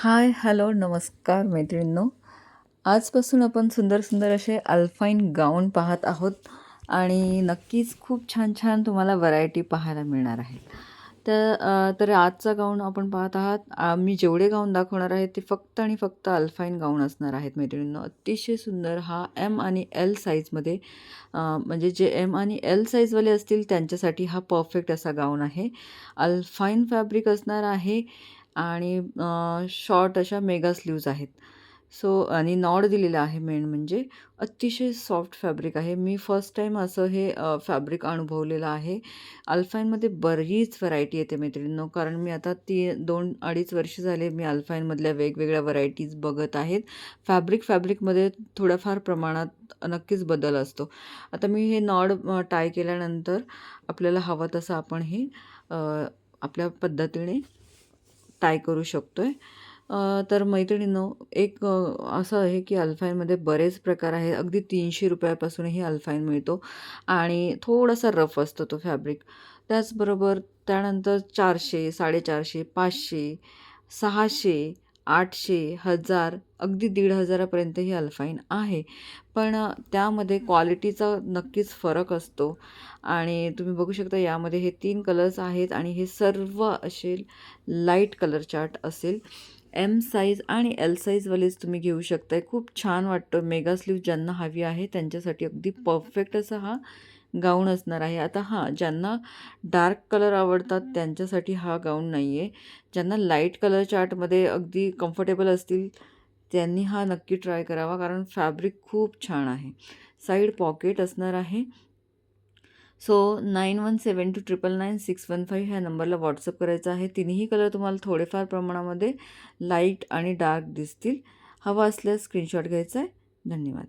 हाय, hello, नमस्कार मैत्रिणींनो. आजपासून आपण सुंदर सुंदर असे अल्पाईन गाऊन पाहत आहोत आणि नक्कीच खूप छान छान तुम्हाला व्हरायटी पाहायला मिळणार आहे. तर आजचा गाऊन आपण पाहत आहात. मी जेवढे गाऊन दाखवणार आहे ते फक्त आणि फक्त अल्पाईन गाऊन असणार आहेत मैत्रिणींनो. अतिशय सुंदर हा एम आणि एल साईजमध्ये, म्हणजे जे एम आणि एल साईजवाले असतील त्यांच्यासाठी हा परफेक्ट असा गाऊन आहे. अल्पाईन फॅब्रिक असणार आहे आणि शॉर्ट अशा मेगा स्लीव्ज आहेत. सो आणि नॉड दिलेला आहे. मेन म्हणजे अतिशय सॉफ्ट फॅब्रिक आहे. मी फर्स्ट टाईम असं हे फॅब्रिक अनुभवलेलं आहे. अल्पाईनमध्ये बरीच व्हरायटी येते मैत्रिणींनो, कारण मी आता 2-2.5 वर्ष झाले मी अल्पाईनमधल्या वेगवेगळ्या व्हरायटीज बघत आहेत. फॅब्रिकमध्ये थोड्याफार प्रमाणात नक्कीच बदल असतो. आता मी हे नॉड टाय केल्यानंतर आपल्याला हवं तसं आपण हे आपल्या पद्धतीने टाय करू शकतो आहे. तर मैत्रिणींनो, एक असं आहे की अल्पाईनमध्ये बरेच प्रकार आहेत. अगदी 300 रुपयापासूनही अल्पाईन मिळतो आणि थोडासा रफ असतो तो फॅब्रिक. त्याचबरोबर त्यानंतर 400, 450, 500, 600, 800, 1000, अगदी 1500 पर्यंतही अल्पाईन आहे. पण त्यामध्ये क्वालिटीचा नक्कीच फरक असतो आणि तुम्ही बघू शकता यामध्ये हे 3 कलर्स आहेत आणि हे सर्व असे लाईट कलर चार्ट असेल. एम साईज आणि एल साईजवालेच तुम्ही घेऊ शकताय. खूप छान वाटतं. मेगा स्लीव ज्यांना हवी आहे त्यांच्यासाठी अगदी परफेक्ट असा हा गाऊन असणार आहे. आता हां, ज्यांना डार्क कलर आवडतात त्यांच्यासाठी हा गाऊन नाही आहे. ज्यांना लाईट कलर चार्टमध्ये अगदी कम्फर्टेबल असतील त्यांनी हा नक्की ट्राय करावा, कारण फॅब्रिक खूप छान आहे. साईड पॉकेट असणार आहे. सो 9172999615 ह्या नंबरला व्हॉट्सअप करायचा आहे. तिन्ही कलर तुम्हाला थोडेफार प्रमाणामध्ये लाईट आणि डार्क दिसतील. हवा असल्यास स्क्रीनशॉट घ्यायचा आहे. धन्यवाद.